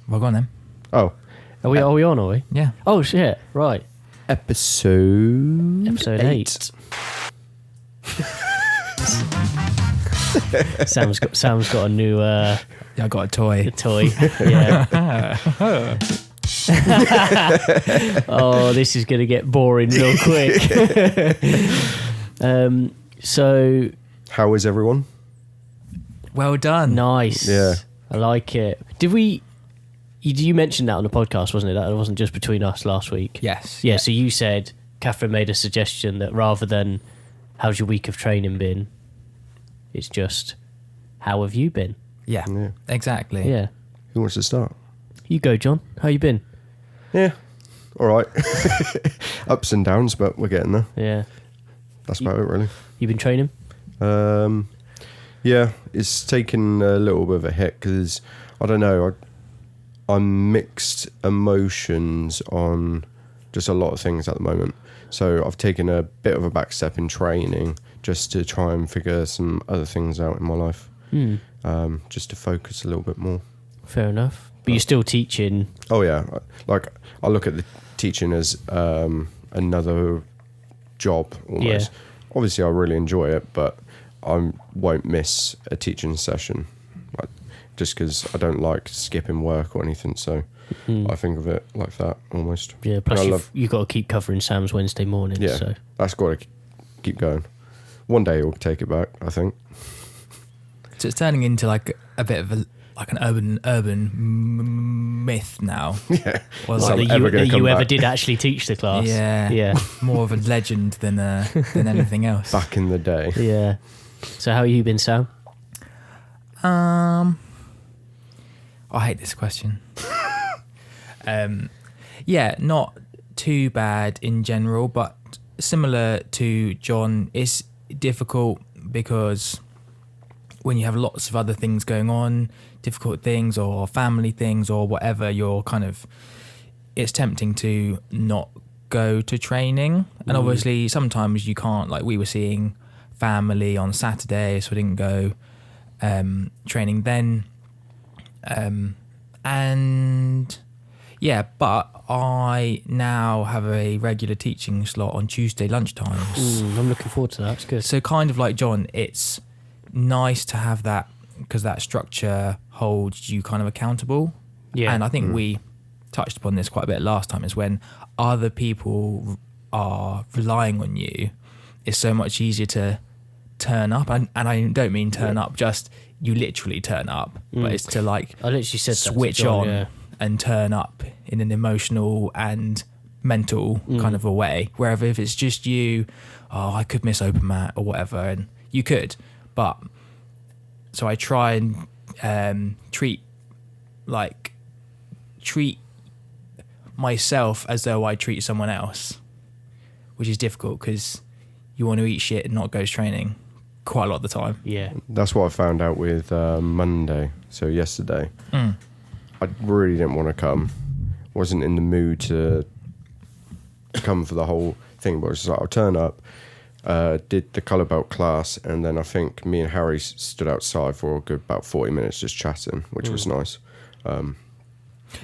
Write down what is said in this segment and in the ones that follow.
Well, go on then. Oh, Are we on, are we? Yeah. Oh, shit. Right. episode 8. Sam's got a new Yeah, I got a toy. toy. Yeah. Oh, this is going to get boring real quick. So How is everyone? Well done. nice. Yeah. I like it. Did we? You mentioned that on the podcast, wasn't it? That wasn't just between us last week. Yes. Yeah. So you said Catherine made a suggestion that rather than "How's your week of training been," it's just "How have you been?" Yeah. Yeah. Exactly. Yeah. Who wants to start? You go, John. How you been? Yeah. All right. Ups and downs, but we're getting there. Yeah. That's about it, really. You been training? Yeah, it's taken a little bit of a hit because I don't know. I'm mixed emotions on just a lot of things at the moment. So I've taken a bit of a back step in training just to try and figure some other things out in my life. Just to focus a little bit more. Fair enough. But you're still teaching. Oh yeah, like I look at the teaching as another job almost. Yeah. Obviously, I really enjoy it, but I won't miss a teaching session, like, just because I don't like skipping work or anything. So I think of it like that almost. Yeah. Plus, you've got to keep covering Sam's Wednesday morning. Yeah, So. that's got to keep going. One day we'll take it back, I think. So it's turning into like a bit of an urban myth now. Yeah. Well, Some like, ever gonna that come you ever back. did actually teach the class. yeah. Yeah. More of a legend than anything else. Back in the day. Yeah. So how you been, Sam? I hate this question. Yeah, not too bad in general, but similar to John, it's difficult because when you have lots of other things going on, difficult things or family things or whatever, it's tempting to not go to training. And obviously sometimes you can't, like we were seeing family on Saturday, so I didn't go training then. And yeah, but I now have a regular teaching slot on Tuesday lunchtimes. I'm looking forward to that. It's good. So kind of like John, it's nice to have that because that structure holds you kind of accountable. Yeah. And I think we touched upon this quite a bit last time, is when other people are relying on you, it's so much easier to turn up. And I don't mean turn up, just you literally turn up, but it's to like I literally said that to switch John, on yeah. and turn up in an emotional and mental kind of a way. Wherever if it's just you, I could miss open mat or whatever, and you could, but so I try and treat myself as though I treat someone else, which is difficult because you want to eat shit and not go to training quite a lot of the time. Yeah. That's what I found out with Monday, so yesterday. I really didn't want to come. Wasn't in the mood to come for the whole thing, but I was just like, I'll turn up. Did the colour belt class, and then I think me and Harry stood outside for a good about 40 minutes just chatting, which was nice.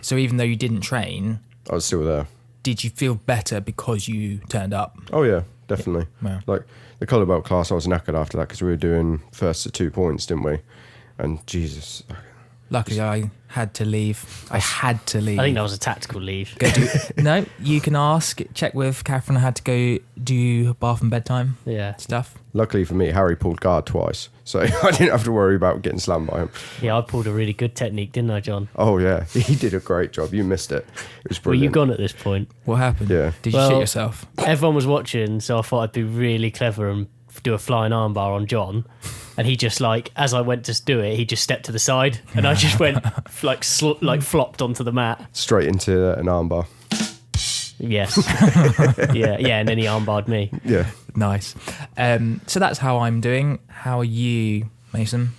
So even though you didn't train, I was still there. did you feel better because you turned up? Oh yeah, definitely. Wow. Like the colour belt class, I was knackered after that because we were doing first to 2 points, didn't we? And Jesus, Luckily, I had to leave. I had to leave. I think that was a tactical leave. No, you can check with Catherine. I had to go do bath and bedtime Yeah. stuff. luckily for me, Harry pulled guard twice, so I didn't have to worry about getting slammed by him. Yeah, I pulled a really good technique, didn't I, John? Oh yeah, he did a great job. You missed it. It was Were you brilliant. gone at this point? What happened? Yeah. Did you Well- shit yourself? Everyone was watching, so I thought I'd be really clever and do a flying armbar on John. And he just as I went to do it, he just stepped to the side, and I just went flopped onto the mat. Straight into an armbar. Yes. yeah, and then he armbarred me. Yeah. Nice. So that's how I'm doing. How are you, Mason?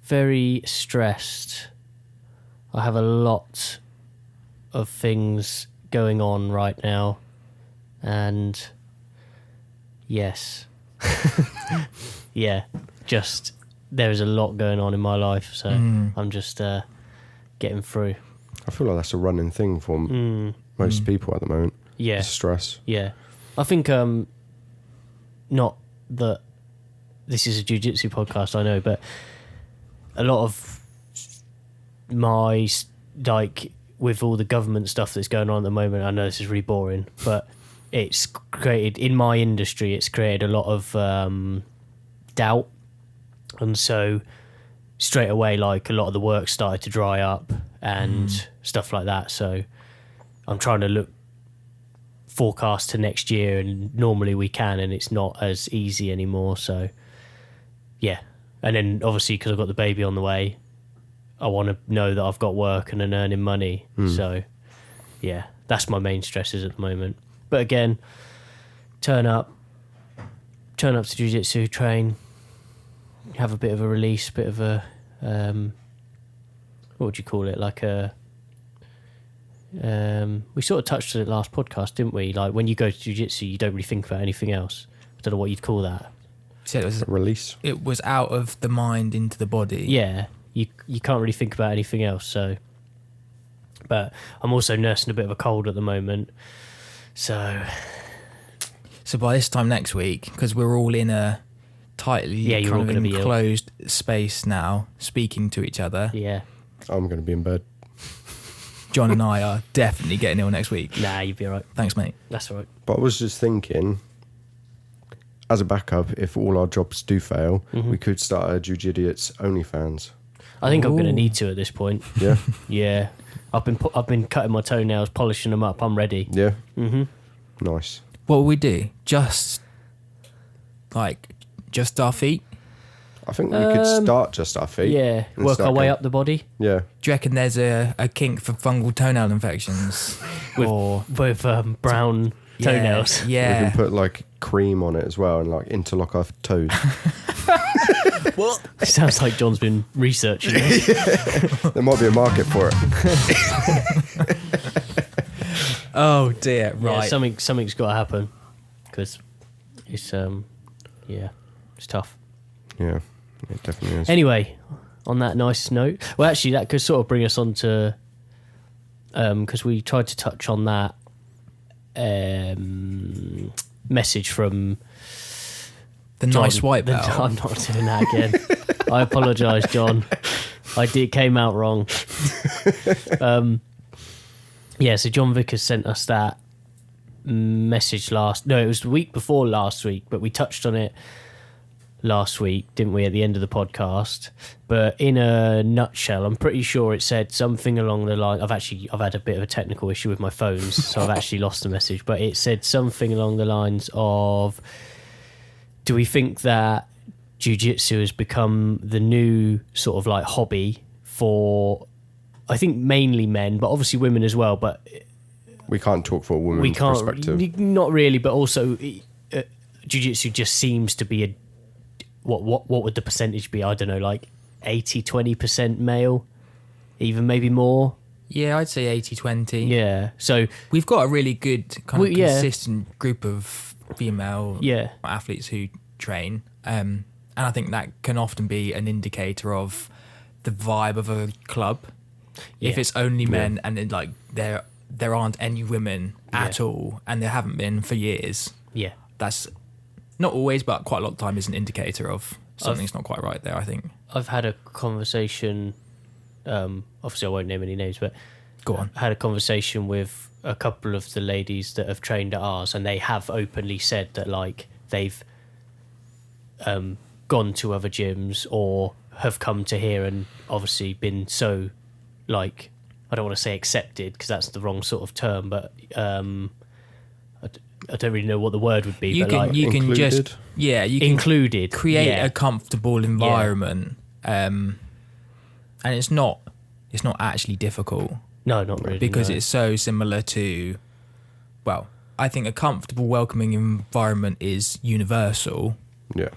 Very stressed. I have a lot of things going on right now, and yes, yeah, just there is a lot going on in my life, so I'm just getting through. I feel like that's a running thing for most people at the moment. Yeah. It's stress. Yeah. I think not that this is a jiu-jitsu podcast, I know, but a lot of my, like, with all the government stuff that's going on at the moment, I know this is really boring, but it's created, in my industry, it's created a lot of doubt. And so straight away, like, a lot of the work started to dry up and stuff like that. So I'm trying to forecast to next year, and normally we can, and it's not as easy anymore. So yeah. And then obviously, because I've got the baby on the way, I want to know that I've got work and earning money. So yeah, that's my main stresses at the moment. But again, turn up to jiu-jitsu, train, have a bit of a release, bit of a what would you call it, like a we sort of touched on it last podcast, didn't we? Like, when you go to jiu-jitsu, you don't really think about anything else. I don't know what you'd call that. So Release. it was out of the mind into the body. Yeah, you can't really think about anything else. So, but I'm also nursing a bit of a cold at the moment. So by this time next week, because we're all in a tightly you're all kind of gonna be ill. enclosed space now, speaking to each other, yeah, I'm going to be in bed. John and I are definitely getting ill next week. nah, you'd be all right. Thanks, mate. That's all right. But I was just thinking, as a backup, if all our jobs do fail, we could start a Jiu-Jitsu OnlyFans. I think I'm going to Ooh. need to at this point. Yeah? Yeah, I've been cutting my toenails, polishing them up. I'm ready. Yeah? Nice. What will we do? Just our feet? I think we could start just our feet. Yeah, and work start our way going- up the body Yeah. Do you reckon there's a kink for fungal toenail infections? Or with brown toenails. We Yeah. can put like cream on it as well and like interlock our toes. What? Sounds like John's been researching this. There might be a market for it. Oh dear. Yeah, Right. something's got to happen, because it's it's tough. Yeah, it definitely is. Anyway, on that nice note, well, actually, that could sort of bring us on to, because we tried to touch on that message from the John. nice white belt. I'm not doing that again. I apologise, John. Came out wrong. Yeah, so John Vickers sent us that message it was the week before last week, but we touched on it last week, didn't we, at the end of the podcast? But in a nutshell, I'm pretty sure it said something along the line. I've had a bit of a technical issue with my phones, so I've actually lost the message. But it said something along the lines of, do we think that jiu-jitsu has become the new sort of like hobby for, I think, mainly men, but obviously women as well, but We can't talk for a woman's we can't, perspective. not really, but also jiu-jitsu just seems to be what would the percentage be? I don't know, like 80-20% male, even maybe more. Yeah, I'd say 80-20. Yeah, so We've got a really good kind of Yeah. consistent group of female yeah, athletes who train. And I think that can often be an indicator of the vibe of a club. If Yeah. it's only men and then, like, there aren't any women at all, and there haven't been for years, yeah. that's not always, but quite a lot of the time is an indicator of something's not quite right there, I think. I've had a conversation, obviously I won't name any names, but Go on. I had a conversation with a couple of the ladies that have trained at ours, and they have openly said that, like, they've gone to other gyms or have come to here and obviously been so, like, I don't want to say accepted because that's the wrong sort of term, but I don't really know what the word would be. You but can like, you can just included? you can included, create yeah. a comfortable environment, and it's not actually difficult No, not really, because no. it's so similar to, well, I think a comfortable, welcoming environment is universal. Yeah.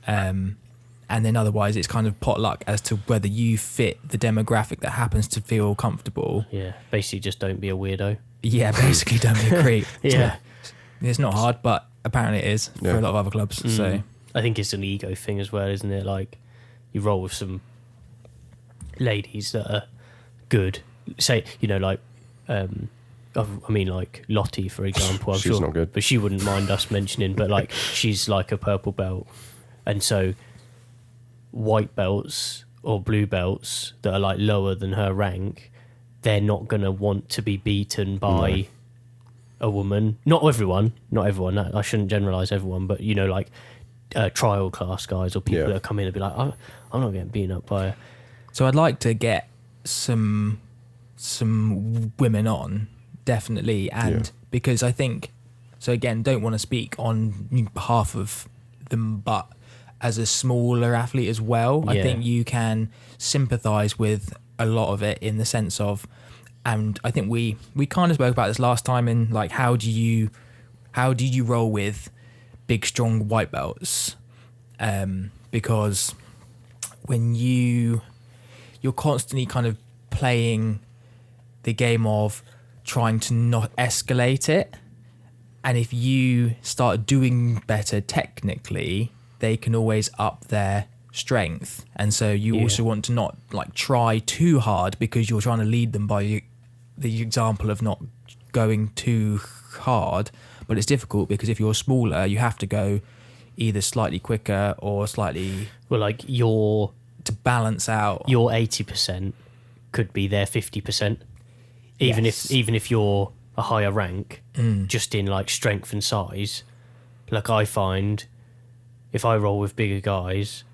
And then otherwise it's kind of potluck as to whether you fit the demographic that happens to feel comfortable. Yeah, basically just don't be a weirdo. Yeah, basically don't be a creep. Yeah. It's not hard, but apparently it is for Yeah. a lot of other clubs. So I think it's an ego thing as well, isn't it? Like, you roll with some ladies that are good. Say, like, I mean, like Lottie, for example. I'm She's sure, not good. but she wouldn't mind us mentioning. But like, she's like a purple belt, and so white belts or blue belts that are like lower than her rank, they're not gonna want to be beaten by a woman. Not everyone. I shouldn't generalize everyone, but like trial class guys or people that come in and be like, I'm not getting beaten up by. So I'd like to get some women on, definitely, and because I think, so again, don't want to speak on behalf of them, but as a smaller athlete as well, I think you can sympathise with a lot of it in the sense of, and I think we kind of spoke about this last time in like how do you roll with big strong white belts, because when you're constantly kind of playing the game of trying to not escalate it, and if you start doing better technically, they can always up their strength, and so you also want to not like try too hard because you're trying to lead them by the example of not going too hard. But it's difficult because if you're smaller, you have to go either slightly quicker or slightly to balance out. Your 80% could be their 50%, even if you're a higher rank, just in like strength and size. Like I find, if I roll with bigger guys,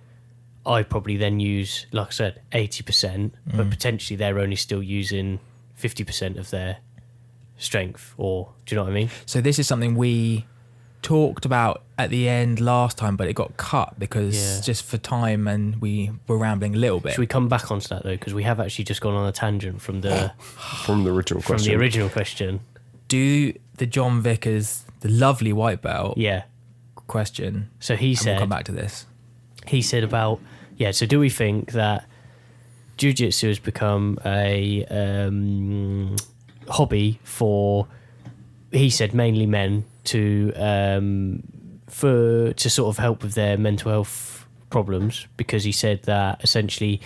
I probably then use, like I said, 80%, but potentially they're only still using 50% of their strength, or do you know what I mean? So this is something we talked about at the end last time, but it got cut because just for time, and we were rambling a little bit. Should we come back onto that though? Because we have actually just gone on a tangent from the original question. Do the John Vickers, the lovely white belt, question? So he said, we'll come back to this. He said about so do we think that jiu-jitsu has become a hobby for, he said, mainly men to sort of help with their mental health problems, because he said that essentially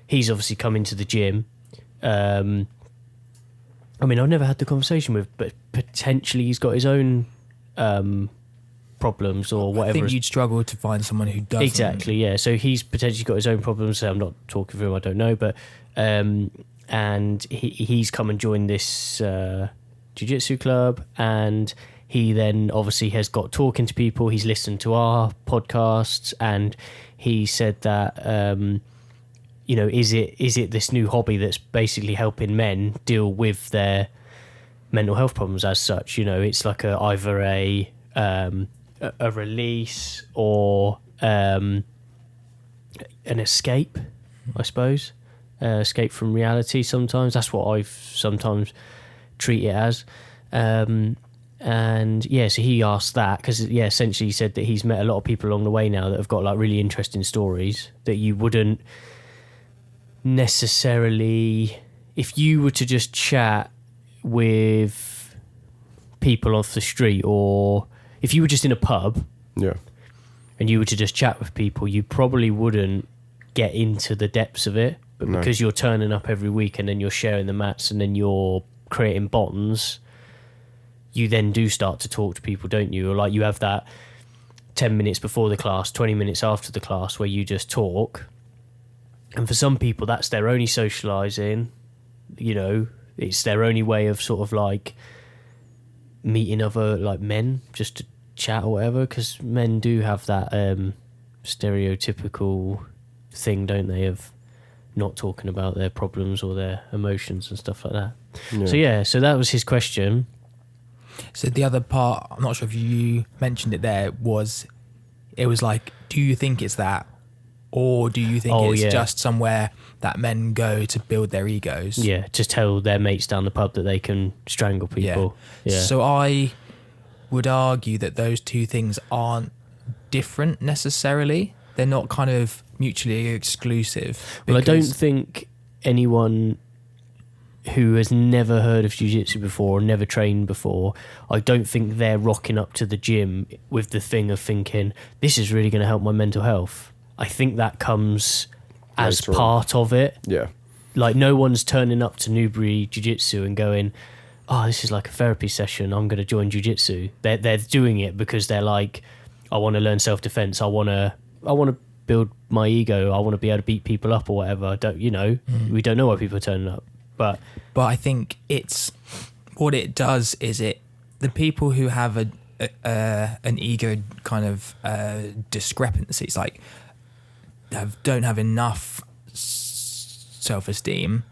he's obviously come into the gym. I mean, I've never had the conversation with, but potentially he's got his own problems or whatever. I think you'd struggle to find someone who doesn't. Exactly, yeah. So he's potentially got his own problems. So I'm not talking for him, I don't know, but and he's come and joined this jiu-jitsu club, and he then obviously has got talking to people. He's listened to our podcasts, and he said that is it this new hobby that's basically helping men deal with their mental health problems as such? It's like either a release or an escape, I suppose. Escape from reality sometimes. That's what I've sometimes treat it as. So he asked that because essentially he said that he's met a lot of people along the way now that have got like really interesting stories that you wouldn't necessarily, if you were to just chat with people off the street, or if you were just in a pub and you were to just chat with people, you probably wouldn't get into the depths of it. But because you're turning up every week and then you're sharing the mats and then you're creating bonds, you then do start to talk to people, don't you? Or like you have that 10 minutes before the class, 20 minutes after the class where you just talk. And for some people, that's their only socialising. It's their only way of sort of like meeting other like men just to chat or whatever, because men do have that stereotypical thing, don't they, of not talking about their problems or their emotions and stuff like that. So that was his question. So the other part, I'm not sure if you mentioned it there, was it was like, do you think it's that, or do you think it's just somewhere that men go to build their egos? Yeah, to tell their mates down the pub that they can strangle people. Yeah. So I would argue that those two things aren't different necessarily. They're not kind of mutually exclusive. Well, I don't think anyone who has never heard of jiu-jitsu before or never trained before, I don't think they're rocking up to the gym with the thing of thinking, this is really going to help my mental health. I think that comes as later on. part of it. Yeah. Like, no one's turning up to Newbury Jiu-Jitsu and going, oh, this is like a therapy session, I'm going to join Jiu-Jitsu. They're doing it because they're like, I want to learn self-defense, I want to build my ego, I want to be able to beat people up or whatever. We don't know why people are turning up. But I think it's what it does is the people who have an ego kind of discrepancies, like don't have enough self-esteem,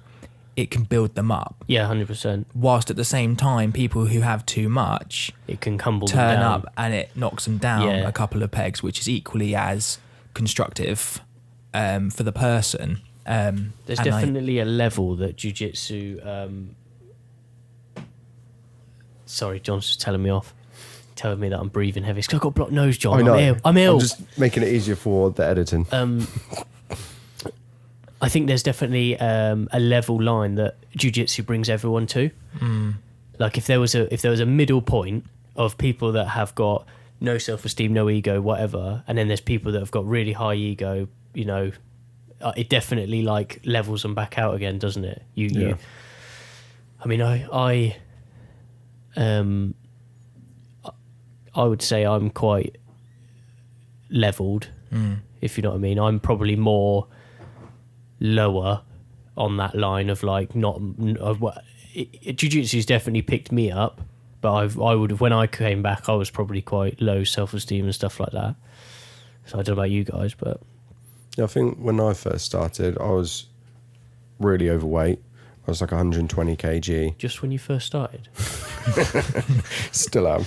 it can build them up. yeah, 100%. Whilst at the same time, people who have too much It can humble them turn down. up and it knocks them down Yeah. a couple of pegs, which is equally as constructive for the person. There's and definitely a level that jiu-jitsu... Sorry, John's just telling me off. Telling me that I'm breathing heavy. It's 'cause I've got a blocked nose, John. I know. I'm ill. I'm just making it easier for the editing. I think there's definitely a level line that jiu-jitsu brings everyone to. Like if there was a middle point of people that have got no self-esteem, no ego, whatever, and then there's people that have got really high ego, it definitely like levels them back out again, doesn't it? Yeah. I mean, I would say I'm quite leveled, if you know what I mean. I'm probably more lower on that line of like jiu-jitsu's definitely picked me up, but I would, when I came back, I was probably quite low self-esteem and stuff like that. So I don't know about you guys, but Yeah, I think when I first started, I was really overweight. I was like 120 kg. just when you first started. Still am.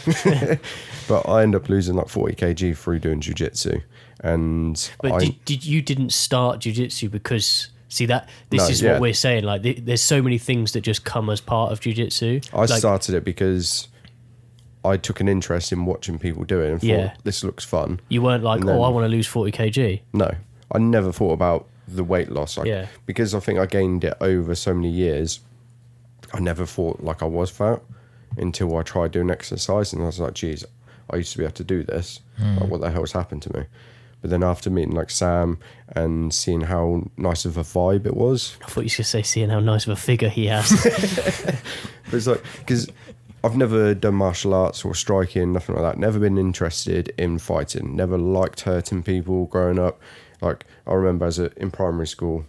But I ended up losing like 40 kg through doing jiu-jitsu. And But you didn't start jiu-jitsu because... See, this No, is yeah. what we're saying. Like, there's so many things that just come as part of jiu-jitsu. I Like, started it because I took an interest in watching people do it and thought, Yeah. this looks fun. You weren't like, And then- I want to lose 40 kg. No, I never thought about the weight loss. Yeah. Because I think I gained it over so many years, I never thought like I was fat until I tried doing exercise. And I was like, geez, I used to be able to do this. Like, what the hell's happened to me? But then after meeting like Sam and seeing how nice of a vibe it was, I thought you were going to say, seeing how nice of a figure he has. but it's like, because I've never done martial arts or striking, nothing like that. Never been interested in fighting. Never liked hurting people growing up. Like, I remember in primary school,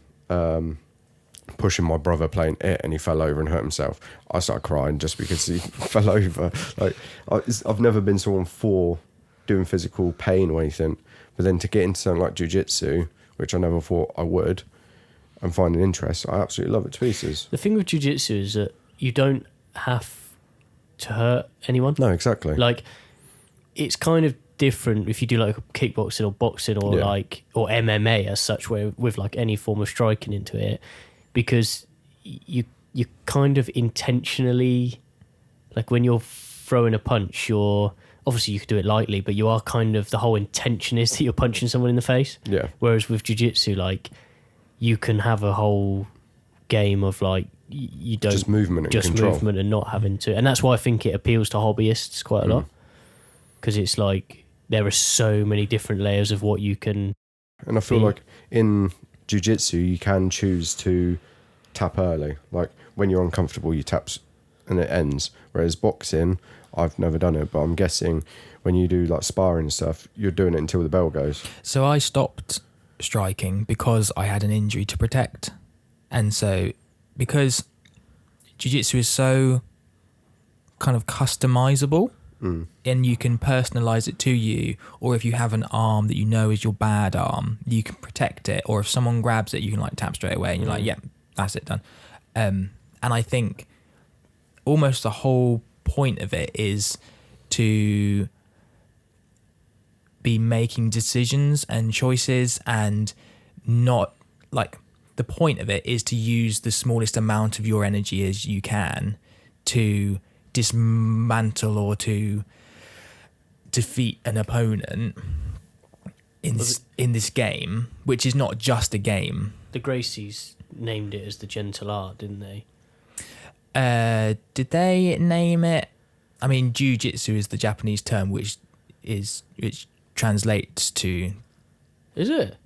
pushing my brother playing it and he fell over and hurt himself. I started crying just because he fell over. Like, I've never been someone for doing physical pain or anything. But then to get into something like jiu-jitsu, which I never thought I would, and find an interest, I absolutely love it to pieces. The thing with jiu-jitsu is that you don't have to hurt anyone. No, exactly. Like, it's kind of different if you do like kickboxing or boxing or Yeah. or MMA as such, where with like any form of striking into it, because you kind of intentionally, like when you're throwing a punch, obviously you could do it lightly, but you are kind of, the whole intention is that you're punching someone in the face. Yeah. Whereas with jiu-jitsu, like, you can have a whole game of like, you don't Just movement and just control. movement and not having to, and that's why I think it appeals to hobbyists quite a lot, because it's like there are so many different layers of what you can. And I feel be- like in jiu-jitsu, you can choose to tap early. Like when you're uncomfortable, you tap and it ends. Whereas boxing, I've never done it, but I'm guessing when you do like sparring and stuff, you're doing it until the bell goes. So I stopped striking because I had an injury to protect. And so because jiu-jitsu is so kind of customizable and you can personalize it to you, or if you have an arm that you know is your bad arm, you can protect it, or if someone grabs it, you can like tap straight away and you're like, yeah, that's it, done. And I think almost the whole point of it is to be making decisions and choices, and not like, the point of it is to use the smallest amount of your energy as you can to dismantle or to defeat an opponent in this game, which is not just a game. The Gracies named it as the gentle art, didn't they? Did they name it? I mean, jiu-jitsu is the Japanese term, which translates to Is it?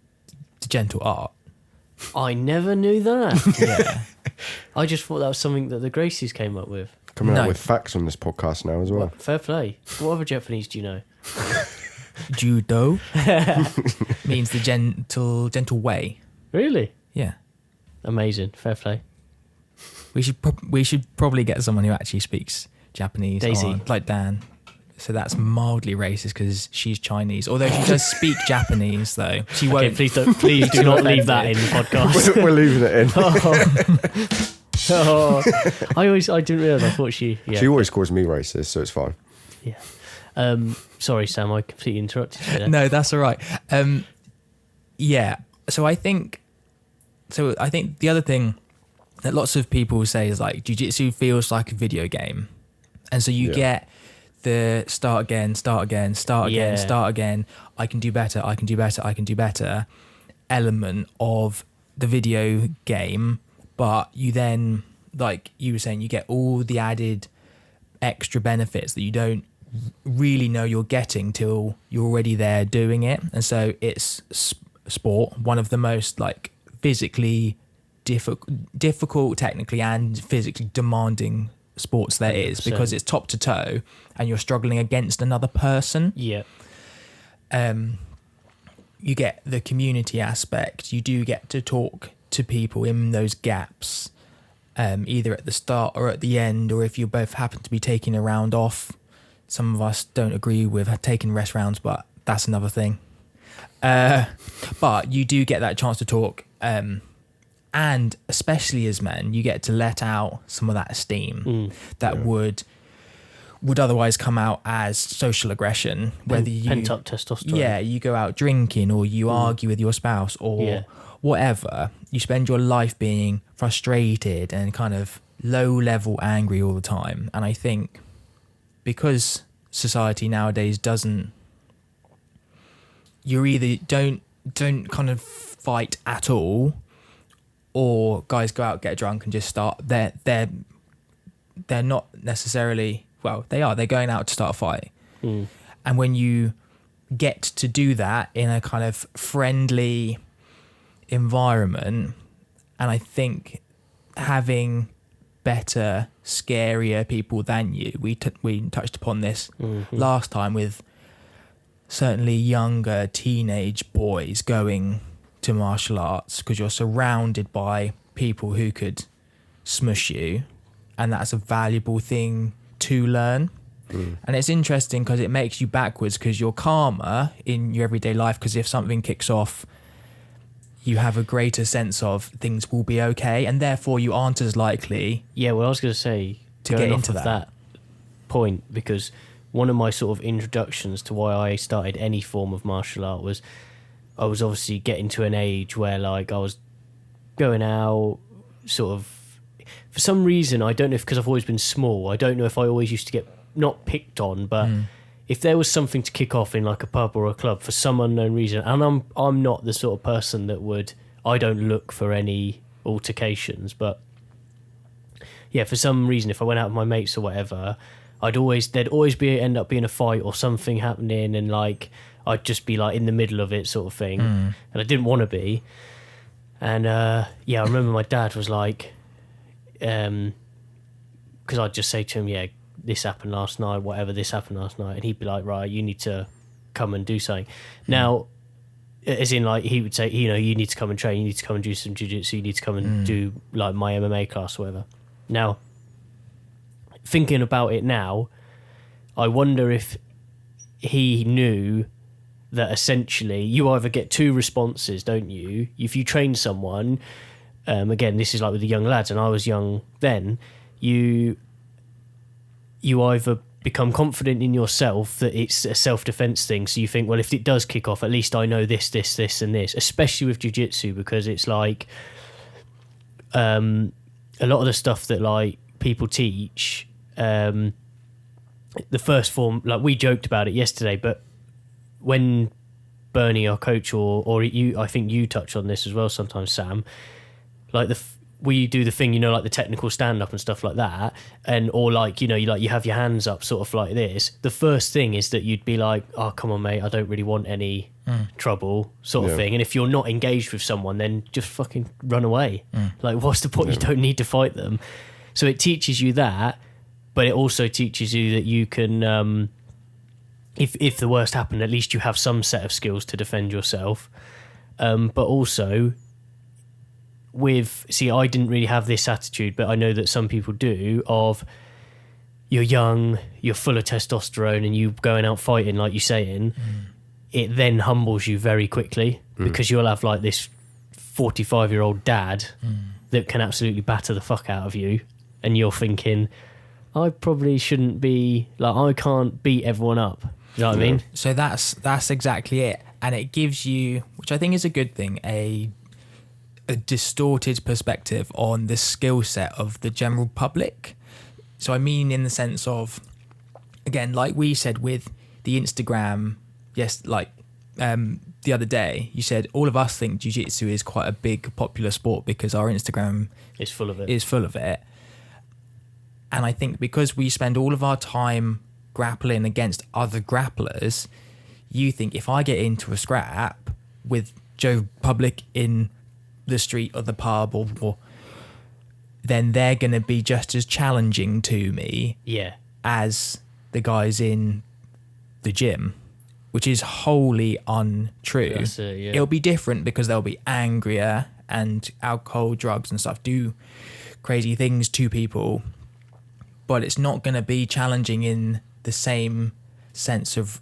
the gentle art. I never knew that. Yeah. I just thought that was something that the Gracies came up with. Coming No. out with facts on this podcast now as well. Well, fair play. What other Japanese do you know? Judo means the gentle way. Really? Yeah. Amazing. Fair play. We should probably get someone who actually speaks Japanese, Daisy. on, like Dan. So that's mildly racist because she's Chinese. Although she does speak Japanese, though she won't. Okay, please do not leave that in the podcast. We're leaving it in. Oh, I didn't realise. I thought she. Yeah. She always calls me racist, so it's fine. Yeah. Sorry, Sam. I completely interrupted you there. No, that's all right. Yeah. So I think the other thing that lots of people say is like jiu-jitsu feels like a video game, and so you Yeah. get the start again. I can do better element of the video game, but you then, like you were saying, you get all the added extra benefits that you don't really know you're getting till you're already there doing it. And so it's sport, one of the most like physically difficult technically and physically demanding sports there is, 100%. because it's top to toe and you're struggling against another person. Yeah. You get the community aspect. You do get to talk to people in those gaps, either at the start or at the end, or if you both happen to be taking a round off. Some of us don't agree with taking rest rounds, but that's another thing. But you do get that chance to talk, and especially as men, you get to let out some of that steam that would otherwise come out as social aggression. Whether you pent up testosterone. yeah, you go out drinking or you argue with your spouse or whatever. You spend your life being frustrated and kind of low level angry all the time. And I think because society nowadays doesn't, you either don't kind of fight at all, or guys go out, get drunk and just start. They're not necessarily, well, they're going out to start a fight. And when you get to do that in a kind of friendly environment, and I think having better, scarier people than you, we touched upon this last time with certainly younger teenage boys going to martial arts, because you're surrounded by people who could smush you, and that's a valuable thing to learn. And it's interesting because it makes you backwards, because you're calmer in your everyday life, because if something kicks off, you have a greater sense of things will be okay, and therefore you aren't as likely. Yeah, well, I was going to say, To going get off into of that. point, because one of my sort of introductions to why I started any form of martial art was I was obviously getting to an age where like I was going out sort of, for some reason, I don't know if because I've always been small, I don't know if I always used to get not picked on, but if there was something to kick off in like a pub or a club for some unknown reason, and I'm not the sort of person that would, I don't look for any altercations, but yeah, for some reason, if I went out with my mates or whatever, there'd always end up being a fight or something happening, and like I'd just be like in the middle of it sort of thing, and I didn't want to be. And yeah, I remember my dad was like, because I'd just say to him, yeah, this happened last night, whatever, this happened last night, and he'd be like, right, you need to come and do something. Now, as in like he would say, you know, you need to come and train, you need to come and do some jiu-jitsu, you need to come and do like my MMA class or whatever. Now, thinking about it now, I wonder if he knew that essentially you either get two responses, don't you? If you train someone, again, this is like with the young lads, and I was young then, you either become confident in yourself that it's a self-defense thing, so you think, well, if it does kick off, at least I know this, and this, especially with jiu-jitsu, because it's like a lot of the stuff that like people teach, the first form, like we joked about it yesterday, but when Bernie, our coach, or you, I think you touch on this as well sometimes, Sam, like we do the thing, like the technical stand up and stuff like that, and or like you have your hands up sort of like this, the first thing is that you'd be like, oh come on mate, I don't really want any trouble sort of thing. And if you're not engaged with someone, then just fucking run away. Like what's the point? You don't need to fight them. So it teaches you that, but it also teaches you that you can if the worst happened, at least you have some set of skills to defend yourself. But also I didn't really have this attitude, but I know that some people do, of you're young, you're full of testosterone and you going out fighting like you're saying, it then humbles you very quickly because you'll have like this 45-year-old dad that can absolutely batter the fuck out of you, and you're thinking, I probably shouldn't be, like, I can't beat everyone up. You know what I mean? So that's exactly it. And it gives you, which I think is a good thing, a distorted perspective on the skill set of the general public. So I mean in the sense of, again, like we said with the Instagram, the other day, you said all of us think jiu-jitsu is quite a big popular sport because our Instagram is full of it. And I think because we spend all of our time grappling against other grapplers, you think if I get into a scrap with Joe Public in the street or the pub or then they're going to be just as challenging to me as the guys in the gym, which is wholly untrue. That's it, yeah. It'll be different because they'll be angrier and alcohol, drugs and stuff do crazy things to people, but it's not going to be challenging in the same sense of,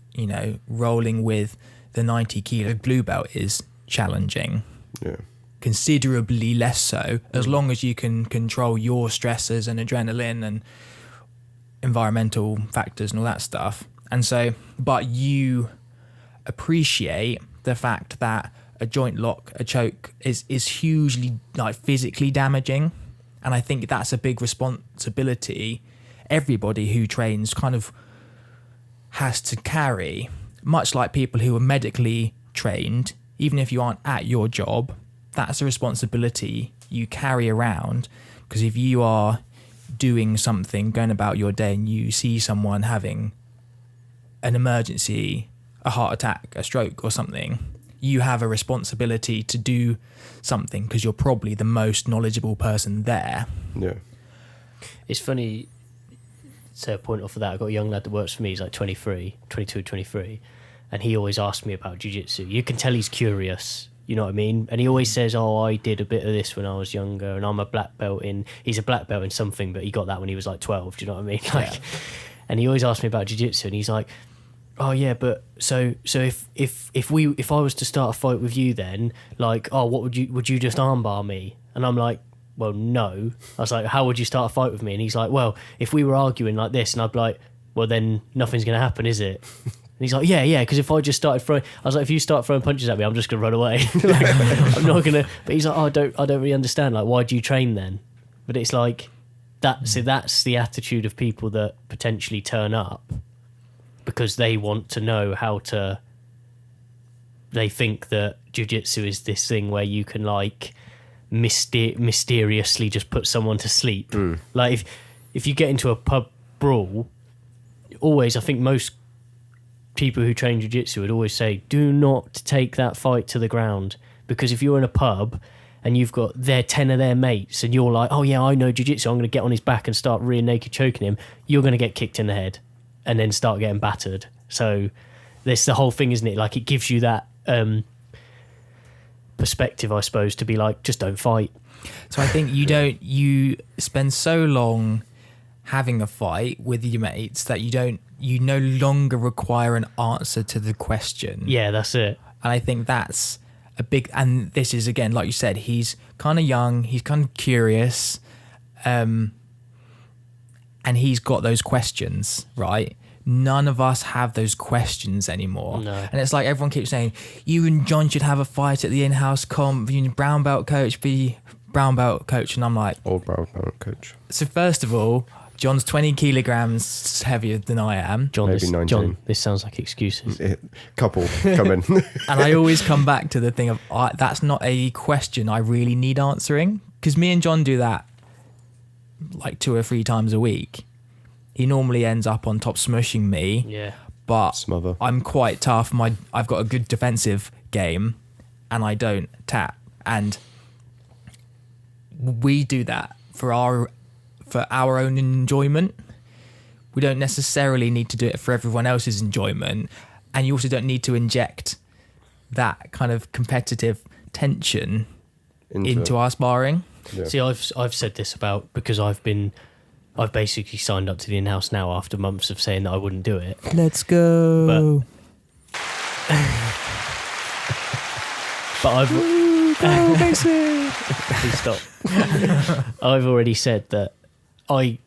rolling with the 90 kilo blue belt is challenging. Yeah. Considerably less so, as long as you can control your stresses and adrenaline and environmental factors and all that stuff. And so, but you appreciate the fact that a joint lock, a choke is hugely like physically damaging. And I think that's a big responsibility everybody who trains kind of has to carry, much like people who are medically trained. Even if you aren't at your job, that's a responsibility you carry around, because if you are doing something, going about your day, and you see someone having an emergency, a heart attack, a stroke or something, you have a responsibility to do something because you're probably the most knowledgeable person there. Yeah. It's funny, say a point off of that, I've got a young lad that works for me, he's like 23, and he always asks me about jiu-jitsu. You can tell he's curious, you know what I mean? And he always says, oh, I did a bit of this when I was younger, and I'm a black belt in, he's a black belt in something, but he got that when he was like 12, do you know what I mean? Like, yeah. And he always asks me about jiu-jitsu, and he's like, oh yeah, but so if I was to start a fight with you then, like, oh, what would you just armbar me? And I'm like, well, no. I was like, how would you start a fight with me? And he's like, well, if we were arguing like this, and I'd be like, well, then nothing's going to happen, is it? And he's like, yeah, because if I just started throwing, I was like, if you start throwing punches at me, I'm just going to run away. Like, I'm not going to, but he's like, oh, I don't really understand. Like, why do you train then? But it's like, so that's the attitude of people that potentially turn up because they want to know how to, they think that jiu-jitsu is this thing where you can like mysteriously just put someone to sleep. Like if you get into a pub brawl, always, I think most people who train jiu-jitsu would always say, do not take that fight to the ground, because if you're in a pub and you've got 10 of their mates and you're like, oh yeah, I know jiu-jitsu, I'm going to get on his back and start rear naked choking him, you're going to get kicked in the head and then start getting battered. So this the whole thing, isn't it? Like, it gives you that perspective, I suppose, to be like, just don't fight. So I think you spend so long having a fight with your mates that you no longer require an answer to the question. Yeah, that's it. And I think that's a big, and this is, again, like you said, he's kind of young, he's kind of curious, and he's got those questions, right? None of us have those questions anymore. No. And it's like everyone keeps saying, you and John should have a fight at the in-house comp, you brown belt coach, be brown belt coach. And I'm like, old brown belt coach. So first of all, John's 20 kilograms heavier than I am. John, maybe 19. John, this sounds like excuses. Couple come in. And I always come back to the thing of, that's not a question I really need answering, because me and John do that like 2 or 3 times a week. He normally ends up on top smushing me. Yeah. But Smother. I'm quite tough. I've got a good defensive game, and I don't tap. And we do that for our own enjoyment. We don't necessarily need to do it for everyone else's enjoyment, and you also don't need to inject that kind of competitive tension into our sparring. Yeah. See, I've said this about because I've basically signed up to the in-house now after months of saying that I wouldn't do it. Let's go. But I've Go, Mason. please stop. I've already said that I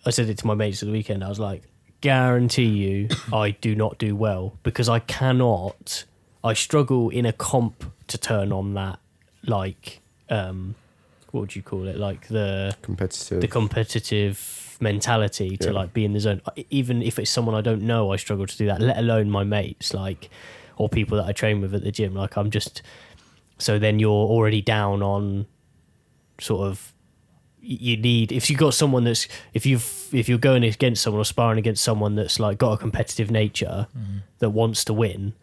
said it to my mates at the weekend. I was like, guarantee you, I do not do well because I cannot. I struggle in a comp to turn on that, like, what would you call it? Like the competitive mentality to like be in the zone. Even if it's someone I don't know, I struggle to do that. Let alone my mates, like, or people that I train with at the gym. Like I'm just. So then you're already down on sort of. You need if you got someone that's if you're going against someone or sparring against someone that's like got a competitive nature that wants to win,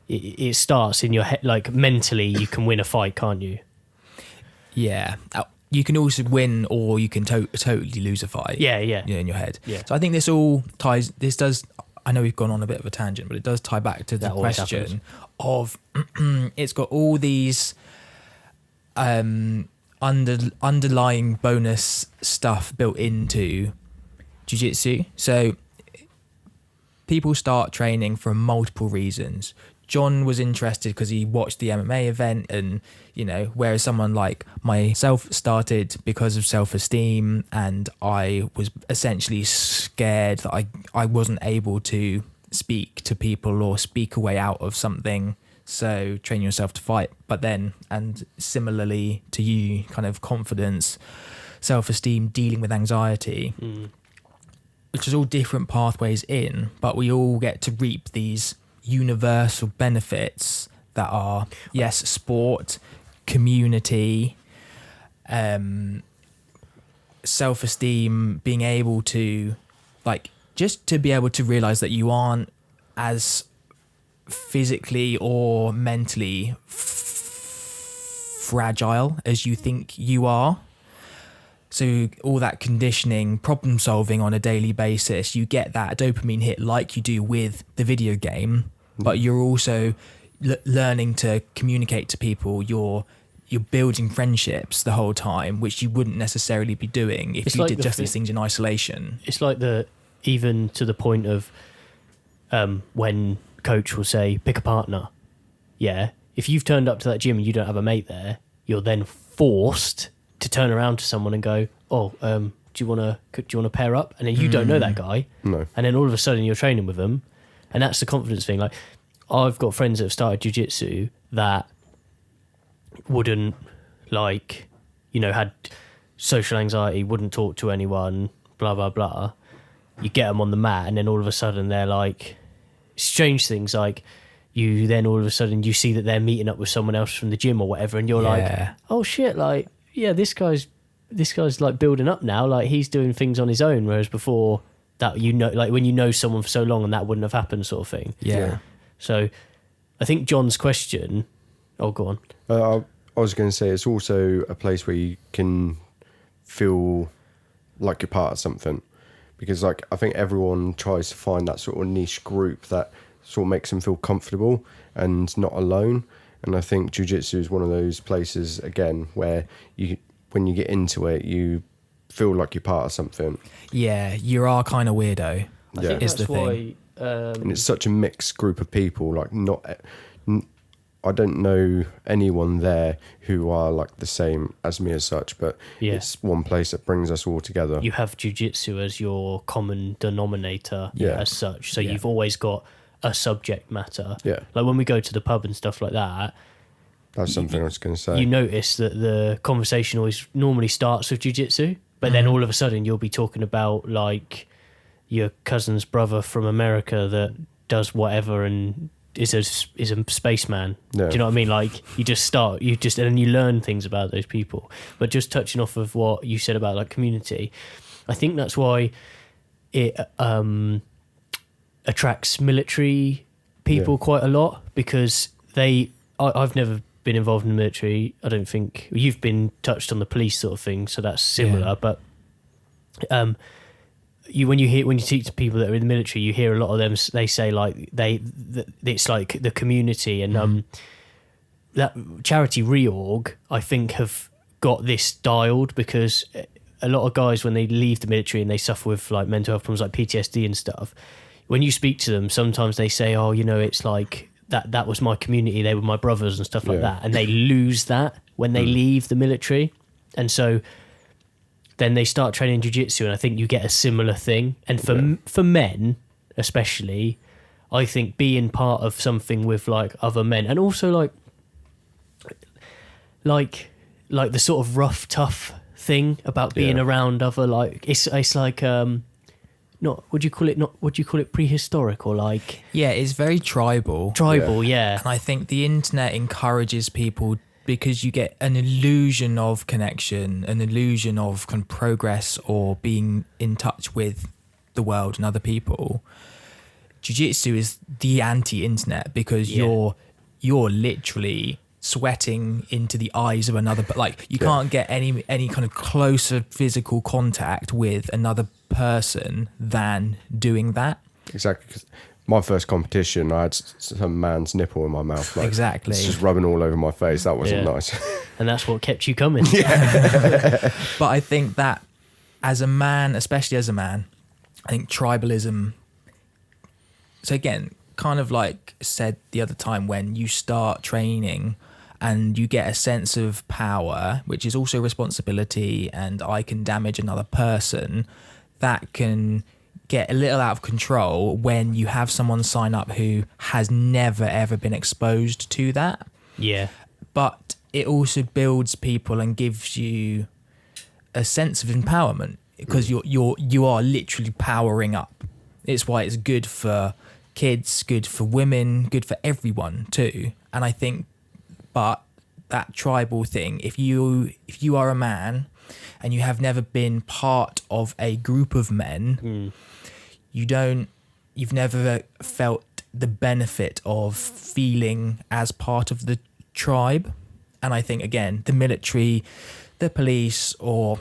it starts in your head. Like mentally, you can win a fight, can't you? Yeah, you can also win, or you can totally lose a fight. Yeah, in your head. Yeah. So I think this all ties. This does. I know we've gone on a bit of a tangent, but it does tie back to the That always question of it's got all these underlying bonus stuff built into jiu-jitsu. So people start training for multiple reasons. John was interested because he watched the MMA event, and whereas someone like myself started because of self-esteem, and I was essentially scared that I wasn't able to speak to people or speak a way out of something. So train yourself to fight. But then, and similarly to you, kind of confidence, self-esteem, dealing with anxiety, which is all different pathways in, but we all get to reap these universal benefits that are, yes, sport, community, self-esteem, being able to, like, just to be able to realize that you aren't as physically or mentally fragile as you think you are. So all that conditioning, problem solving on a daily basis, you get that dopamine hit like you do with the video game, but you're also learning to communicate to people. You're building friendships the whole time, which you wouldn't necessarily be doing if you did just these things in isolation. It's like even to the point of when coach will say, pick a partner. Yeah. If you've turned up to that gym and you don't have a mate there, you're then forced to turn around to someone and go, do you want to pair up? And then you don't know that guy. No. And then all of a sudden you're training with them. And that's the confidence thing. Like, I've got friends that have started jiu-jitsu that wouldn't, like, had social anxiety, wouldn't talk to anyone, blah, blah, blah. You get them on the mat and then all of a sudden they're like, strange things like you then all of a sudden you see that they're meeting up with someone else from the gym or whatever, and you're like, oh shit, like, yeah, this guy's like building up now, like he's doing things on his own, whereas before that, like when you know someone for so long and that wouldn't have happened, sort of thing. Yeah. So I think John's question, go on. I was going to say it's also a place where you can feel like you're part of something, because like I think everyone tries to find that sort of niche group that sort of makes them feel comfortable and not alone. And I think jiu-jitsu is one of those places again where when you get into it, you feel like you're part of something. Yeah, you are kind of weirdo. I think is that's the why, thing. And it's such a mixed group of people. Like I don't know anyone there who are like the same as me as such, but it's one place that brings us all together. You have jiu-jitsu as your common denominator as such. So you've always got a subject matter. Yeah. Like when we go to the pub and stuff like that, that's something I was going to say. You notice that the conversation always normally starts with jiu-jitsu, but then all of a sudden you'll be talking about like your cousin's brother from America that does whatever and is a spaceman. Yeah. Do you know what I mean? Like you just and then you learn things about those people. But just touching off of what you said about like community, I think that's why it attracts military people quite a lot, because I've never been involved in the military. I don't think you've been touched on the police sort of thing, so that's similar. But when you speak to people that are in the military, you hear a lot of them. They say like it's like the community, and that charity reorg, I think, have got this dialed, because a lot of guys, when they leave the military and they suffer with like mental health problems like PTSD and stuff, when you speak to them, sometimes they say, oh, you know, it's like that was my community, they were my brothers and stuff like that, and they lose that when they leave the military. And so then they start training jiu-jitsu, and I think you get a similar thing. And for men especially, I think being part of something with like other men, and also like the sort of rough tough thing about being around other, like it's like not would you call it prehistoric, or like it's very tribal. Yeah. And I think the internet encourages people, because you get an illusion of connection, an illusion of kind of progress or being in touch with the world and other people. Jiu-jitsu is the anti-internet, because you're literally sweating into the eyes of another, but like you can't get any kind of closer physical contact with another person than doing that. Exactly. 'Cause my first competition, I had some man's nipple in my mouth. Like, Exactly. It's just rubbing all over my face. That wasn't nice. And that's what kept you coming. But I think that as a man, especially as a man, I think tribalism. So again, kind of like said the other time, when you start training and you get a sense of power, which is also responsibility, and I can damage another person, that can get a little out of control when you have someone sign up who has never ever been exposed to that. Yeah. But it also builds people and gives you a sense of empowerment, because you are literally powering up. It's why it's good for kids, good for women, good for everyone too. And I think, but that tribal thing, if you are a man and you have never been part of a group of men, you've never felt the benefit of feeling as part of the tribe. And I think, again, the military, the police, but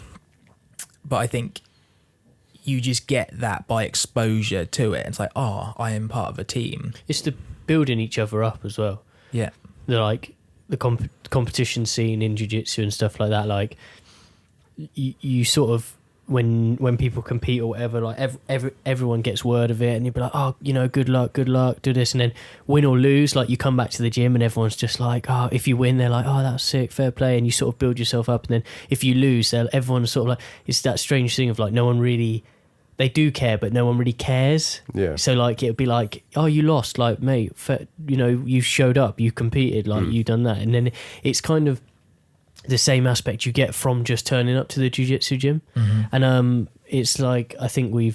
I think you just get that by exposure to it. It's like, oh, I am part of a team. It's the building each other up as well. Yeah. Like the competition scene in jiu-jitsu and stuff like that, like you sort of, when people compete or whatever, like everyone gets word of it, and you'd be like, oh, you know, good luck, do this, and then win or lose, like you come back to the gym and everyone's just like, oh, if you win, they're like, oh, that's sick, fair play, and you sort of build yourself up, and then if you lose, everyone's sort of like, it's that strange thing of like, no one really, they do care, but no one really cares. Yeah. So like it'd be like, oh, you lost, like, mate, you know, you showed up, you competed, like you done that, and then it's kind of the same aspect you get from just turning up to the jiu-jitsu gym. And it's like, I think me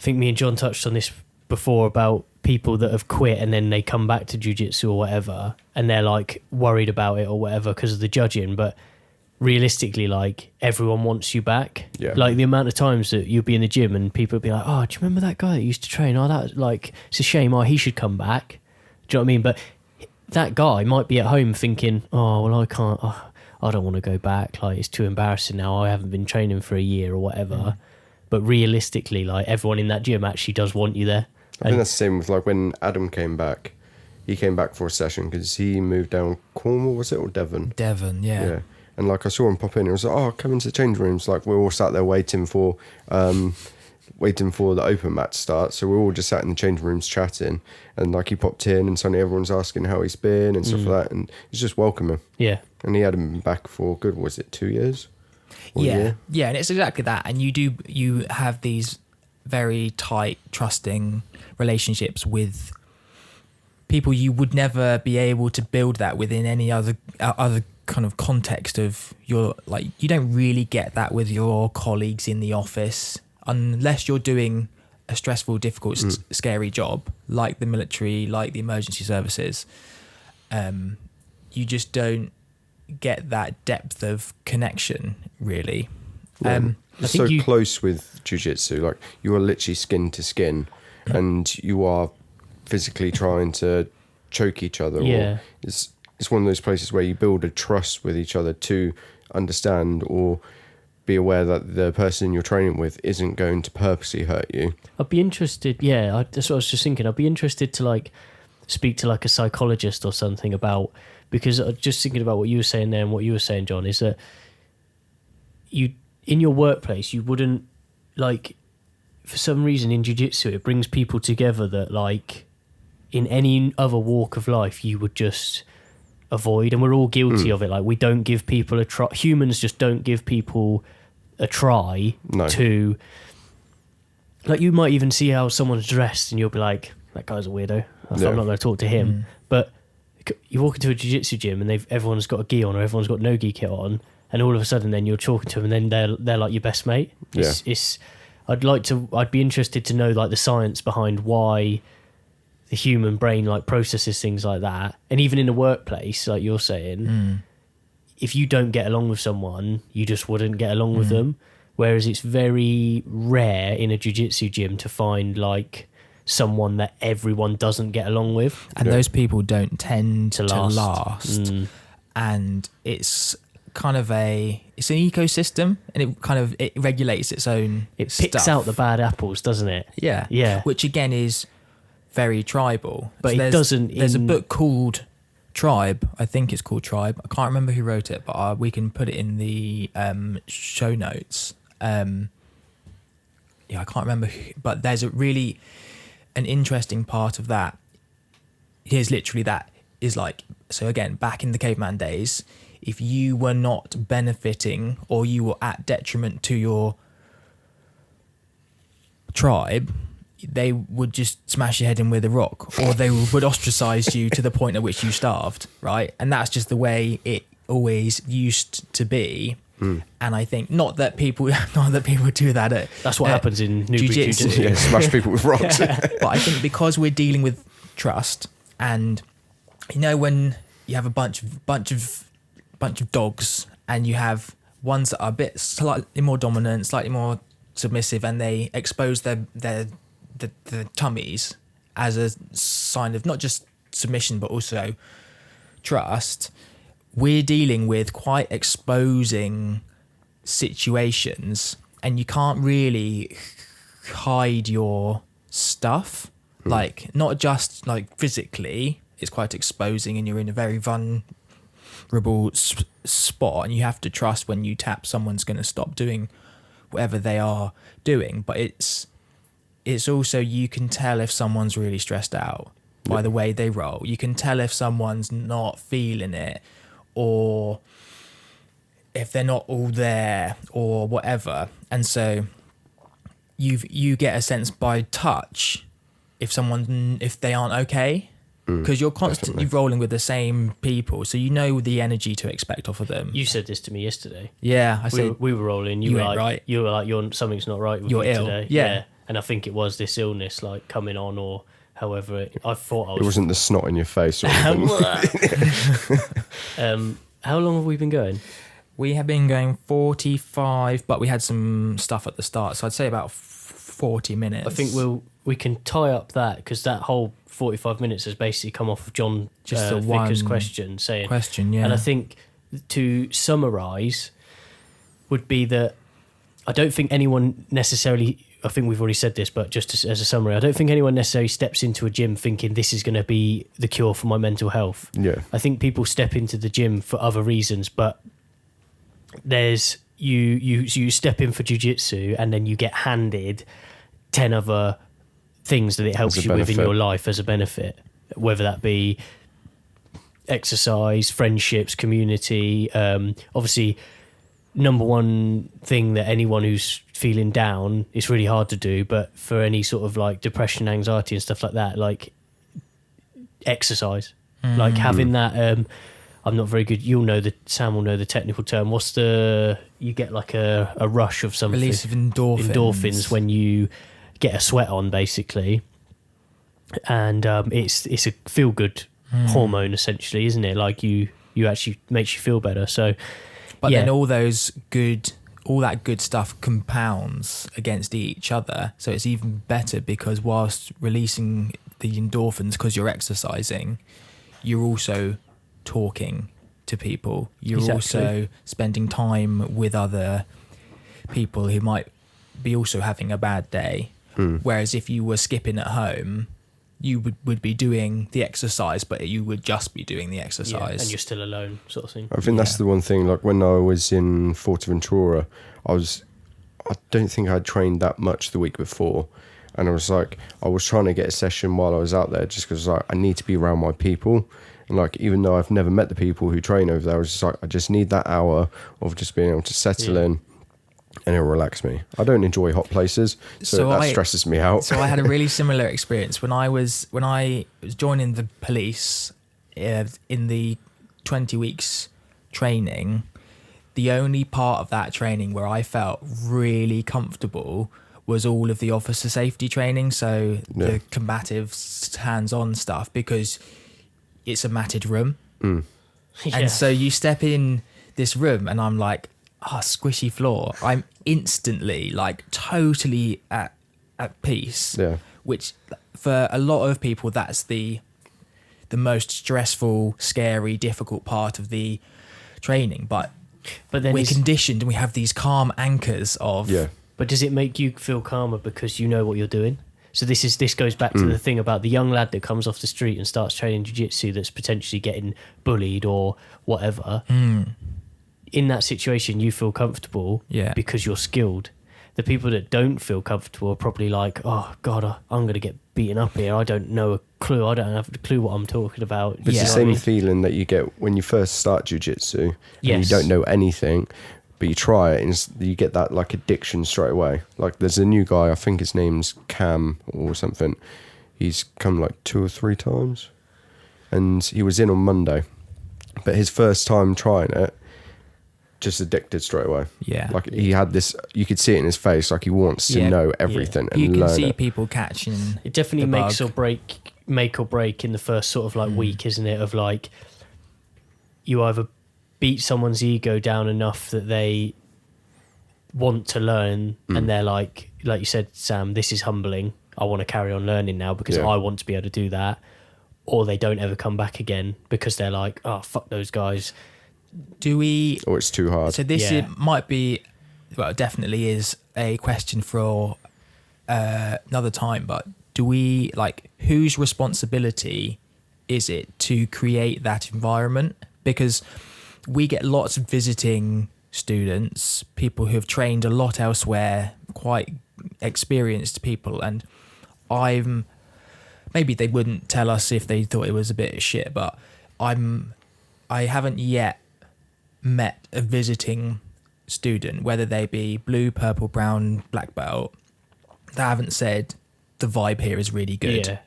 and John touched on this before about people that have quit and then they come back to jiu-jitsu or whatever, and they're like worried about it or whatever because of the judging, but realistically, like, everyone wants you back. Like the amount of times that you'll be in the gym and people will be like, oh, do you remember that guy that used to train? Oh, that, like, it's a shame, oh, he should come back. Do you know what I mean? But that guy might be at home thinking, oh, well, I don't want to go back, like, it's too embarrassing now, I haven't been training for a year or whatever. But realistically, like, everyone in that gym actually does want you there. I think that's the same with, like, when Adam came back. He came back for a session because he moved down Cornwall, was it, or Devon? Devon, yeah. And like, I saw him pop in, it was like, oh, come into the change rooms. Like, we're all sat there waiting for the open mat to start, so we're all just sat in the change rooms chatting, and like, he popped in and suddenly everyone's asking how he's been and stuff like that, and he's just welcoming. And he hadn't been back for, good, was it 2 years? Yeah, and it's exactly that. And you have these very tight, trusting relationships with people you would never be able to build that within any other kind of context of your, like, you don't really get that with your colleagues in the office unless you're doing a stressful, difficult, scary job like the military, like the emergency services, you just don't get that depth of connection, really. It's so close with jiu-jitsu. Like, you are literally skin to skin, and you are physically trying to choke each other. Yeah. Or it's one of those places where you build a trust with each other to understand or be aware that the person you're training with isn't going to purposely hurt you. I'd be interested. Yeah, that's what I was just thinking. I'd be interested to like speak to like a psychologist or something about, because just thinking about what you were saying there and what you were saying, John, is that you, in your workplace, you wouldn't, like, for some reason in jiu-jitsu it brings people together that, like, in any other walk of life you would just avoid, and we're all guilty of it. Like, we don't give people a try. Humans just don't give people a try to, like, you might even see how someone's dressed and you'll be like, that guy's a weirdo, I'm not going to talk to him. But you walk into a jiu-jitsu gym and everyone's got a gi on, or everyone's got no gi kit on, and all of a sudden then you're talking to them and then they're like your best mate. I'd be interested to know, like, the science behind why the human brain, like, processes things like that. And even in the workplace, like you're saying, if you don't get along with someone, you just wouldn't get along with them. Whereas it's very rare in a jiu-jitsu gym to find, like, someone that everyone doesn't get along with. And those people don't tend to last. Mm. And it's kind of it's an ecosystem, and it regulates its own It picks out the bad apples, doesn't it? Yeah. Which again is very tribal. But So it doesn't... There's a book called Tribe. I think it's called Tribe. I can't remember who wrote it, but we can put it in the show notes. I can't remember who, but there's an interesting part of that. Here's literally that is like, so again, back in the caveman days, if you were not benefiting or you were at detriment to your tribe, they would just smash your head in with a rock, or they would ostracize you to the point at which you starved, right? And that's just the way it always used to be. And I think not that people do that. That's what happens in Newbury Jiu-Jitsu. Yeah, smash people with rocks. But I think because we're dealing with trust, and you know, when you have a bunch of dogs, and you have ones that are a bit slightly more dominant, slightly more submissive, and they expose their tummies as a sign of not just submission but also trust. We're dealing with quite exposing situations, and you can't really hide your stuff. Like, not just like physically, it's quite exposing, and you're in a very vulnerable spot, and you have to trust when you tap someone's going to stop doing whatever they are doing. But it's also, you can tell if someone's really stressed out by the way they roll. You can tell if someone's not feeling it, or if they're not all there, or whatever. And so you get a sense by touch if they aren't okay, because you're constantly rolling with the same people, so you know the energy to expect off of them. You said this to me yesterday. Yeah, I said we were rolling. You were like, right. You were like, something's not right with You're you ill. today. Yeah. And I think it was this illness, like, coming on, or however I thought I was. It wasn't the snot in your face or anything. How long have we been going? We have been going 45, but we had some stuff at the start, so I'd say about 40 minutes. I think we can tie up that, because that whole 45 minutes has basically come off of John Just the Vickers' one question. Yeah. And I think to summarise would be that I don't think anyone necessarily, I think we've already said this, but just as a summary, I don't think anyone necessarily steps into a gym thinking this is going to be the cure for my mental health. Yeah. I think people step into the gym for other reasons, but there's you step in for jiu-jitsu and then you get handed 10 other things that it helps you with in your life as a benefit, whether that be exercise, friendships, community. Obviously, number one thing that anyone who's feeling down, it's really hard to do, but for any sort of like depression, anxiety and stuff like that, like exercise, like having that, I'm not very good. Sam will know the technical term. You get like a rush of something. Release of endorphins. Endorphins when you get a sweat on basically, and it's a feel good hormone essentially, isn't it? Like you actually makes you feel better. So, but then all that good stuff compounds against each other, so it's even better because whilst releasing the endorphins because you're exercising, you're also talking to people. You're also spending time with other people who might be also having a bad day. Whereas if you were skipping at home, you would be doing the exercise, but you would just be doing the exercise. And you're still alone, sort of thing. I think that's the one thing. Like when I was in Forteventura, I don't think I'd trained that much the week before, and I was trying to get a session while I was out there, just because I need to be around my people. And like, even though I've never met the people who train over there, I was just like, I just need that hour of just being able to settle in, and it'll relax me. I don't enjoy hot places, so that stresses me out. So I had a really similar experience when I was joining the police in the 20 weeks training. The only part of that training where I felt really comfortable was all of the officer safety training, so the combative hands-on stuff, because it's a matted room. And so you step in this room and I'm like, squishy floor. I'm instantly like totally at peace. Yeah. Which for a lot of people, that's the most stressful, scary, difficult part of the training. But then we're conditioned and we have these calm anchors of... Yeah. But does it make you feel calmer because you know what you're doing? So this goes back to the thing about the young lad that comes off the street and starts training jiu-jitsu that's potentially getting bullied or whatever. In that situation, you feel comfortable because you're skilled. The people that don't feel comfortable are probably like, oh, God, I'm going to get beaten up here. I don't know a clue. I don't have a clue what I'm talking about. It's the same feeling that you get when you first start jiu-jitsu and you don't know anything, but you try it and you get that like addiction straight away. Like there's a new guy, I think his name's Cam or something. He's come like 2 or 3 times, and he was in on Monday, but his first time trying it, just addicted straight away. Yeah. Like he had this, you could see it in his face, like he wants to know everything and you learn can see it. people catching it definitely make or break in the first sort of like week, isn't it? Of like, you either beat someone's ego down enough that they want to learn and they're like you said, Sam, this is humbling. I want to carry on learning now because I want to be able to do that. Or they don't ever come back again because they're like, oh, fuck those guys. Or it's too hard. So this might be, well, it definitely is a question for another time, but do we, like, whose responsibility is it to create that environment? Because we get lots of visiting students, people who have trained a lot elsewhere, quite experienced people, and maybe they wouldn't tell us if they thought it was a bit of shit, but I haven't yet met a visiting student, whether they be blue, purple, brown, black belt, that haven't said the vibe here is really good.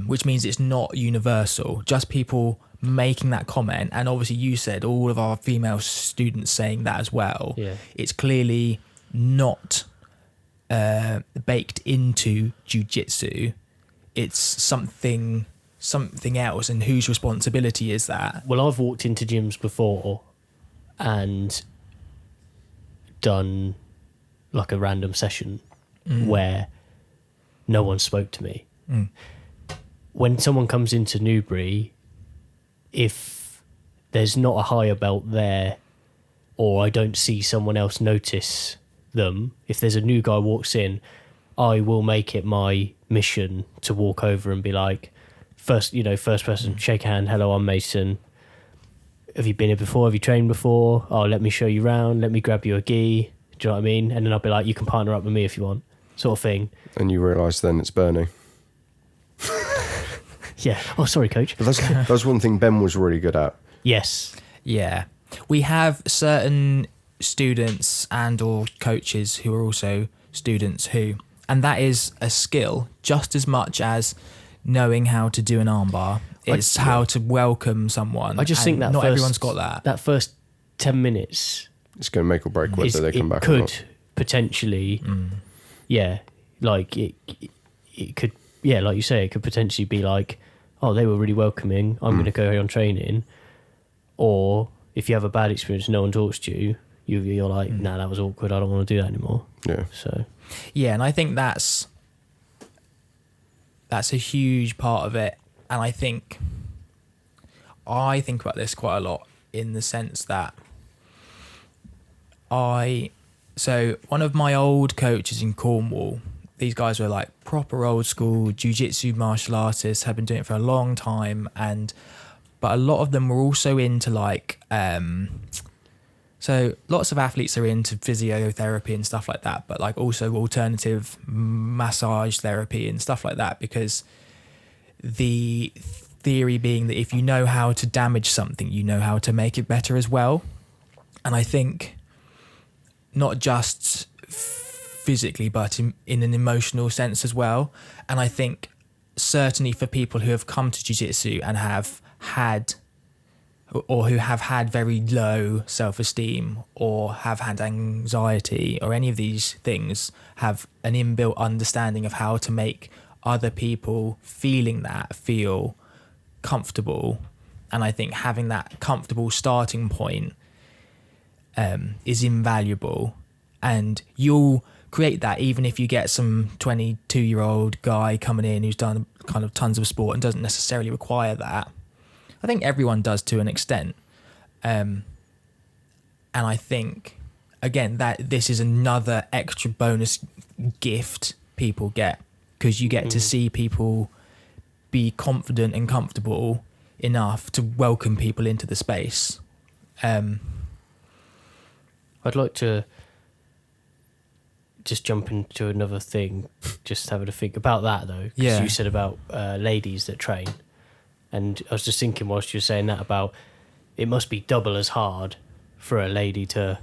Which means it's not universal, just people making that comment. And obviously you said all of our female students saying that as well. It's clearly not baked into jiu-jitsu. It's something else, and whose responsibility is that? Well, I've walked into gyms before and done like a random session where no one spoke to me. When someone comes into Newbury, if there's not a higher belt there, or I don't see someone else notice them, if there's a new guy walks in, I will make it my mission to walk over and be like, first person, shake a hand, hello, I'm Mason. Have you been here before? Have you trained before? Oh, let me show you around. Let me grab you a gi. Do you know what I mean? And then I'll be like, you can partner up with me if you want, sort of thing. And you realise then it's Bernie. Yeah. Oh, sorry, coach. But that's one thing Ben was really good at. Yes. Yeah. We have certain students and or coaches who are also students and that is a skill just as much as knowing how to do an armbar. It's how to welcome someone. I just think that not everyone's got that. That first 10 minutes... It's going to make or break whether they come back or could not. Potentially, like it could, yeah, like you say, it could potentially be like, oh, they were really welcoming, I'm going to go on training. Or if you have a bad experience, no one talks to you, you're like, nah, that was awkward, I don't want to do that anymore. Yeah. So Yeah, and I think that's a huge part of it. And I think about this quite a lot, in the sense that so one of my old coaches in Cornwall, these guys were like proper old school jiu-jitsu martial artists, had been doing it for a long time, but a lot of them were also into like so lots of athletes are into physiotherapy and stuff like that, but like also alternative massage therapy and stuff like that, because the theory being that if you know how to damage something, you know how to make it better as well. And I think not just physically, but in an emotional sense as well. And I think certainly for people who have come to jiu-jitsu and have had, or who have had very low self-esteem, or have had anxiety, or any of these things, have an inbuilt understanding of how to make other people feeling that feel comfortable. And I think having that comfortable starting point is invaluable, and you'll create that even if you get some 22-year-old guy coming in who's done kind of tons of sport and doesn't necessarily require that. I think everyone does to an extent, and I think again that this is another extra bonus gift people get, because you get to see people be confident and comfortable enough to welcome people into the space. I'd like to just jump into another thing, just having to think about that though. 'Cause Yeah. you said about ladies that train, and I was just thinking whilst you were saying that about it must be double as hard for a lady to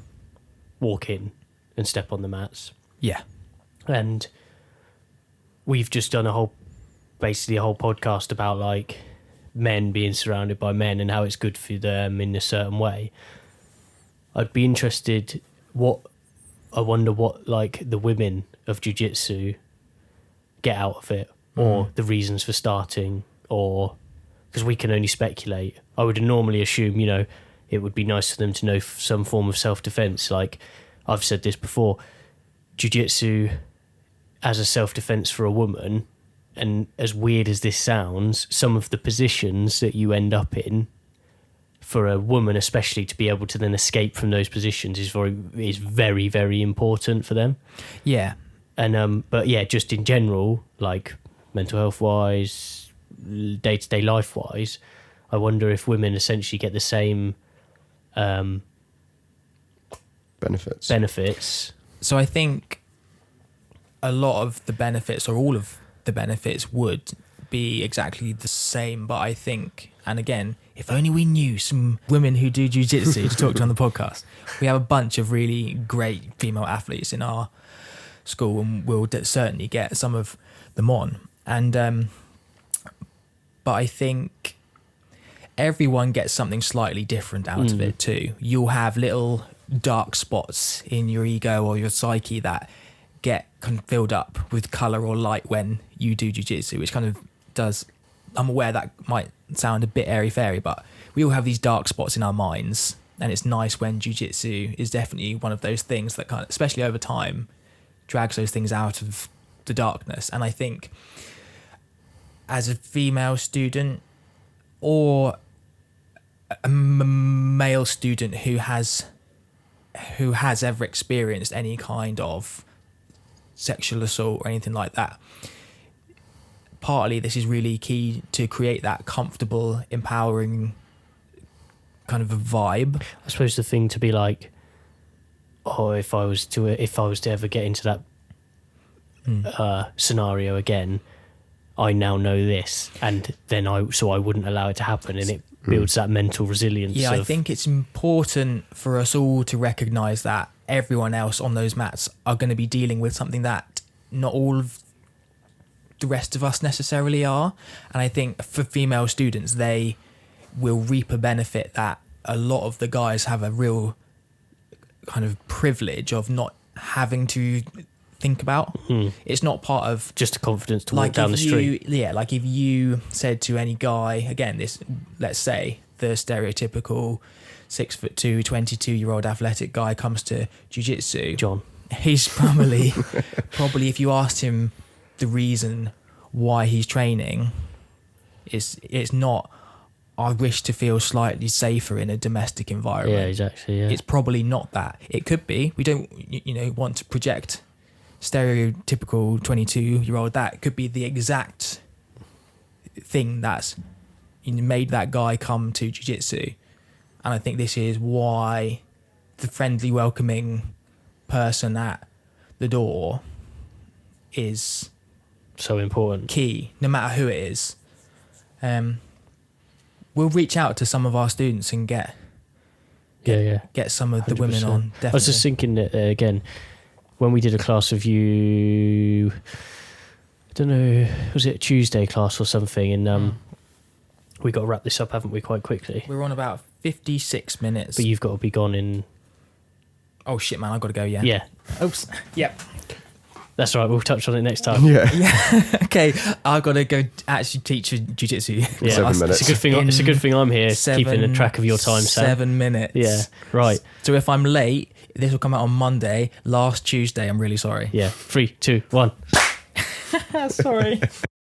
walk in and step on the mats. Yeah. And we've just done basically a whole podcast about like men being surrounded by men and how it's good for them in a certain way. I'd be interested I wonder what like the women of jiu-jitsu get out of it, or the reasons for starting, or because we can only speculate. I would normally assume, it would be nice for them to know some form of self-defense. Like I've said this before, jiu-jitsu as a self-defense for a woman, and as weird as this sounds, some of the positions that you end up in for a woman especially to be able to then escape from those positions is very, very important for them. Yeah. And but yeah, just in general, like mental health wise, day-to-day life wise, I wonder if women essentially get the same benefits. So I think a lot of the benefits, or all of the benefits, would be exactly the same. But I think, and again, if only we knew some women who do jiu-jitsu to talk to on the podcast. We have a bunch of really great female athletes in our school, and we'll certainly get some of them on. And but I think everyone gets something slightly different out of it too. You'll have little dark spots in your ego or your psyche that get kind of filled up with color or light when you do jiu-jitsu, which kind of does, I'm aware that might sound a bit airy-fairy, but we all have these dark spots in our minds, and it's nice when jiu-jitsu is definitely one of those things that kind of, especially over time, drags those things out of the darkness. And I think as a female student, or a male student who has ever experienced any kind of sexual assault or anything like that, partly this is really key to create that comfortable, empowering kind of a vibe. I suppose the thing to be like, oh, if I was to ever get into that scenario again, I now know this, and then I wouldn't allow it to happen, and it builds that mental resilience. Yeah, I think it's important for us all to recognise that everyone else on those mats are going to be dealing with something that not all of the rest of us necessarily are. And I think for female students, they will reap a benefit that a lot of the guys have a real kind of privilege of not having to think about. It's not part of Just a confidence to walk like down the if street. you, yeah, like if you said to any guy, again, this, let's say the stereotypical 6'2", 22-year-old athletic guy comes to jiu-jitsu, John. he's probably if you asked him the reason why he's training, it's not, I wish to feel slightly safer in a domestic environment. Yeah, exactly. Yeah. It's probably not that. It could be. We don't, want to project stereotypical 22-year-old. That could be the exact thing that's made that guy come to jiu-jitsu. And I think this is why the friendly, welcoming person at the door is so important. key, no matter who it is. We'll reach out to some of our students and get some of the women 100%. on. Definitely. I was just thinking that again, when we did a class review, I don't know, was it a Tuesday class or something? And we got to wrap this up, haven't we, quite quickly? We're on about 56 minutes. But you've got to be gone in. Oh shit, man! I've got to go. Yeah. Yeah, Oops. Yep. that's all right. We'll touch on it next time. Yeah. Okay, I've got to go actually teach jiu-jitsu. Yeah. 7 minutes. It's a good thing. It's a good thing I'm here, keeping a track of your time, Sam. 7 minutes. Yeah, right. So if I'm late, this will come out on Monday. Last Tuesday, I'm really sorry. Yeah, 3, 2, 1. Sorry.